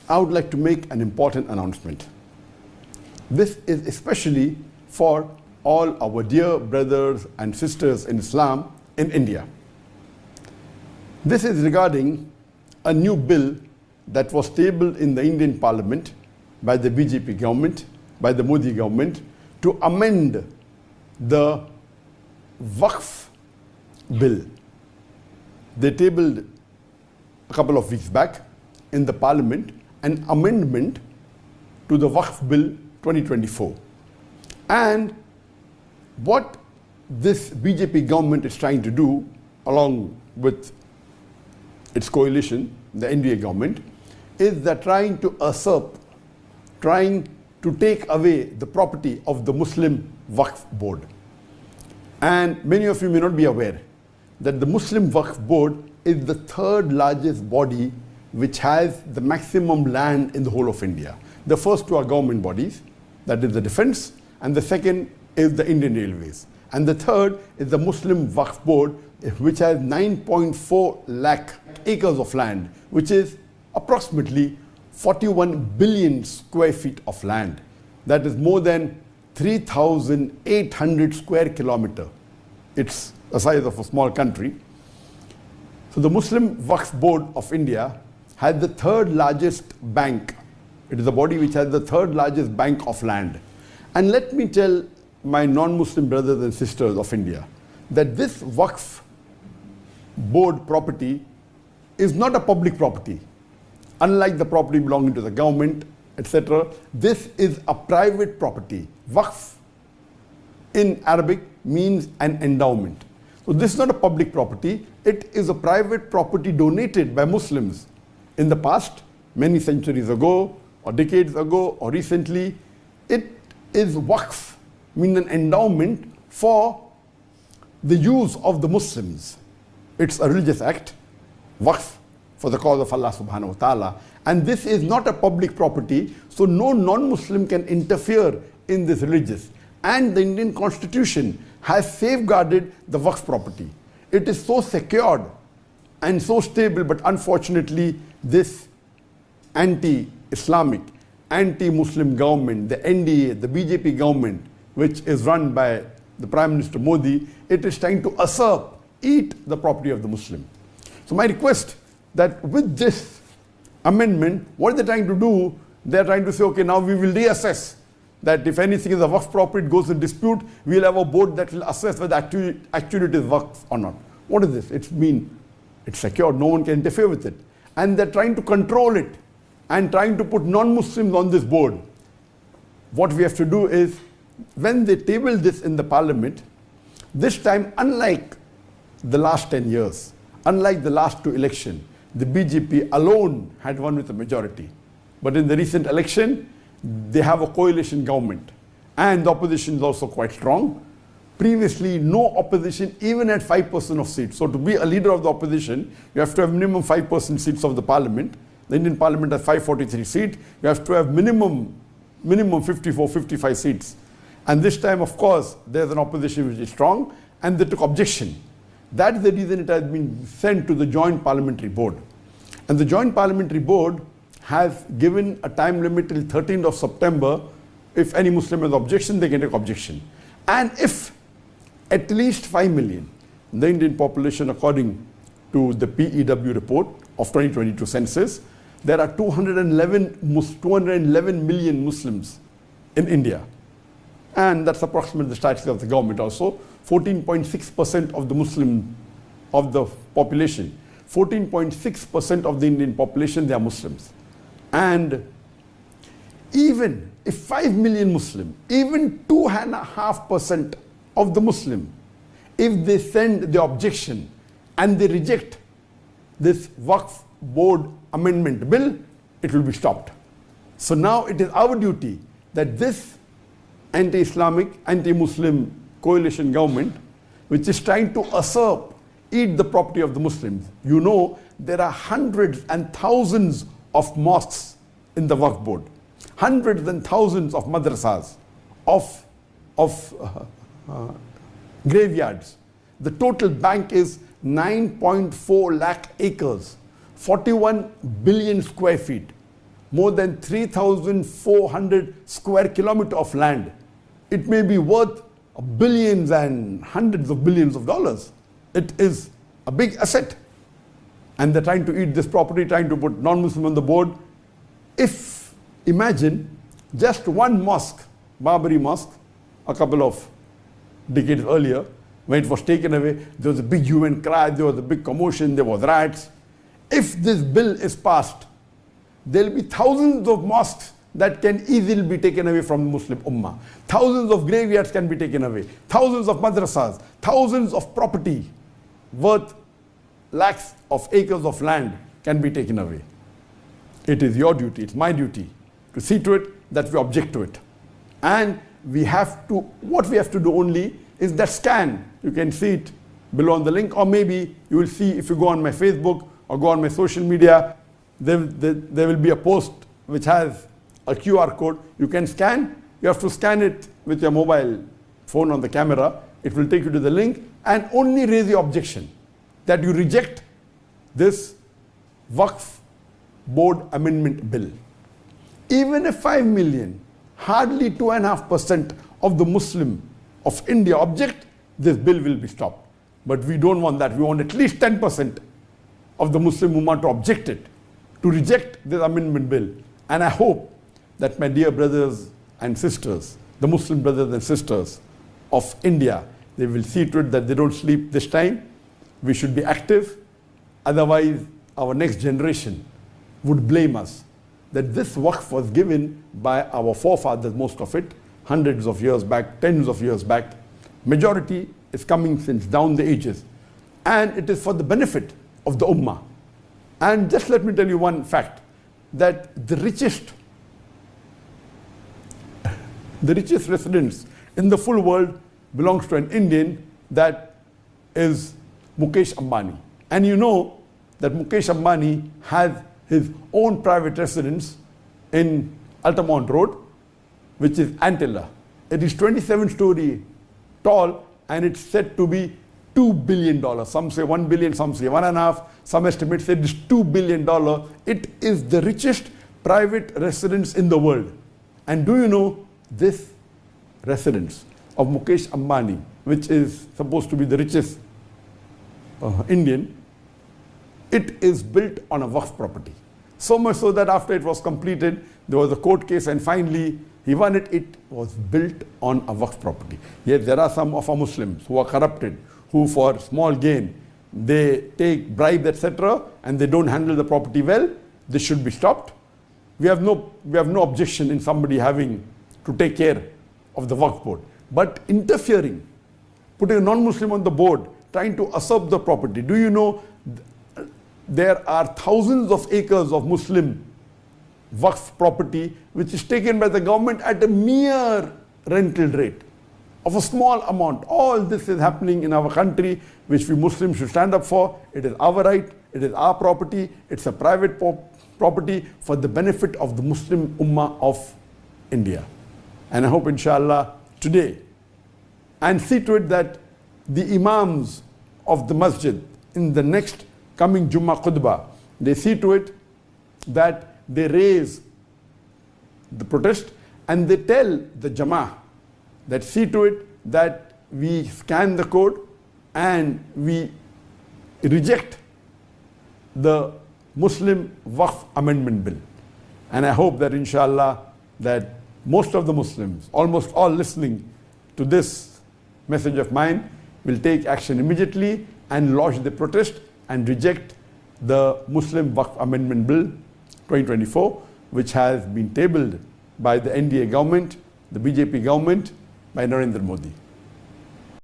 I would like to make an important announcement. This is especially for all our dear brothers and sisters in Islam in India. This is regarding a new bill that was tabled in the Indian Parliament by the BJP government, by the Modi government, to amend the Waqf bill. They tabled a couple of weeks back in the Parliament an amendment to the Waqf Bill 2024. And what this BJP government is trying to do, along with its coalition, the NDA government, is they're trying to usurp, trying to take away the property of the Muslim Waqf Board. And many of you may not be aware that the Muslim Waqf Board is the third largest body which has the maximum land in the whole of India. The first two are government bodies, that is the defense, and the second is the Indian Railways. And the third is the Muslim Waqf Board, which has 9.4 lakh acres of land, which is approximately 41 billion square feet of land. That is more than 3,800 square kilometers. It's the size of a small country. So the Muslim Waqf Board of India has the third largest bank. It is a body which has the third largest bank of land. And let me tell my non-Muslim brothers and sisters of India that this Waqf Board property is not a public property. Unlike the property belonging to the government, etc., this is a private property. Waqf in Arabic means an endowment. So this is not a public property. It is a private property donated by Muslims in the past, many centuries ago, or decades ago, or recently. It is waqf, meaning an endowment for the use of the Muslims. It's a religious act, waqf, for the cause of Allah subhanahu wa ta'ala. And this is not a public property, so no non-Muslim can interfere in this religious. And the Indian Constitution has safeguarded the waqf property. It is so secured and so stable, but unfortunately this anti-Islamic, anti-Muslim government, the NDA, the BJP government, which is run by the Prime Minister Modi, it is trying to usurp, eat the property of the Muslim. So my request that with this amendment, what are they trying to do? They're trying to say, okay, now we will reassess that if anything is a waqf property, it goes in dispute, we'll have a board that will assess whether actually it is waqf or not. What is this? It's secured, no one can interfere with it. And they're trying to control it and trying to put non-Muslims on this board. What we have to do is, when they table this in the Parliament, this time, unlike the last 10 years, unlike the last two elections, the BJP alone had won with a majority. But in the recent election, they have a coalition government. And the opposition is also quite strong. Previously, no opposition even had 5% of seats. So to be a leader of the opposition, you have to have minimum 5% seats of the Parliament. The Indian Parliament has 543 seats. You have to have minimum 54, 55 seats. And this time, of course, there's an opposition which is strong, and they took objection. That is the reason it has been sent to the Joint Parliamentary Board. And the Joint Parliamentary Board has given a time limit till 13th of September. If any Muslim has objection, they can take objection. And if at least 5 million, the Indian population, according to the PEW report of 2022 census, there are 211 million Muslims in India. And that's approximately the statistics of the government also. 14.6% of the Muslim, of the population, 14.6% of the Indian population, they are Muslims. And even if 5 million Muslim, even 2.5% of the Muslim, if they send the objection and they reject this Waqf Board Amendment Bill, it will be stopped. So now it is our duty that this anti-Islamic, anti-Muslim coalition government, which is trying to usurp, eat the property of the Muslims. You know, there are hundreds and thousands of mosques in the Waqf Board, hundreds and thousands of madrasas, of graveyards. The total bank is 9.4 lakh acres, 41 billion square feet. more than 3,400 square kilometers of land. It may be worth billions and hundreds of billions of dollars. It is a big asset. And they're trying to eat this property, trying to put non-Muslim on the board. If, imagine, just one mosque, Babri Mosque, a couple of decades earlier, when it was taken away, there was a big hue and cry, there was a big commotion, there was riots. If this bill is passed, there will be thousands of mosques that can easily be taken away from the Muslim Ummah. Thousands of graveyards can be taken away. Thousands of madrasas, thousands of property worth lakhs of acres of land can be taken away. It is your duty, it's my duty to see to it that we object to it. And we have to, what we have to do only is that scan. You can see it below on the link, or maybe you will see if you go on my Facebook or go on my social media, there will be a post which has a QR code. You can scan. You have to scan it with your mobile phone on the camera. It will take you to the link, and only raise the objection that you reject this Waqf Board Amendment Bill. Even if 5 million, hardly 2.5% of the Muslim of India object, this bill will be stopped. But we don't want that. We want at least 10% of the Muslim Ummah to object it, to reject this amendment bill. And I hope that my dear brothers and sisters, the Muslim brothers and sisters of India, they will see to it that they don't sleep this time. We should be active. Otherwise, our next generation would blame us that this waqf was given by our forefathers, most of it, hundreds of years back, tens of years back. Majority is coming since down the ages. And it is for the benefit of the Ummah. And just let me tell you one fact, that the richest residents in the full world belongs to an Indian, that is Mukesh Ambani. And you know that Mukesh Ambani has his own private residence in Altamont Road, which is Antilla. It is 27-story tall, and it's said to be $2 billion. Some say 1 billion, some say 1.5. Some estimates say it is $2 billion. It is the richest private residence in the world. And do you know this residence of Mukesh Ambani, which is supposed to be the richest Indian, it is built on a Waqf property. So much so that after it was completed, there was a court case, and finally he won it. It was built on a Waqf property. Yet there are some of our Muslims who are corrupted, who for small gain, they take bribes, etc., and they don't handle the property well. This should be stopped. We have no objection in somebody having to take care of the Waqf board. But interfering, putting a non-Muslim on the board, trying to usurp the property. Do you know there are thousands of acres of Muslim Waqf property which is taken by the government at a mere rental rate of a small amount. All this is happening in our country, which we Muslims should stand up for. It is our right, it is our property, it's a private property for the benefit of the Muslim Ummah of India. And I hope, inshallah, today, and see to it that the Imams of the Masjid in the next coming Jummah Khutbah, they see to it that they raise the protest and they tell the Jama'ah that see to it that we scan the code and we reject the Muslim Waqf Amendment Bill. And I hope that, inshallah, that most of the Muslims, almost all listening to this message of mine, will take action immediately and lodge the protest and reject the Muslim Waqf Amendment Bill 2024, which has been tabled by the NDA government, the BJP government, by Narendra Modi.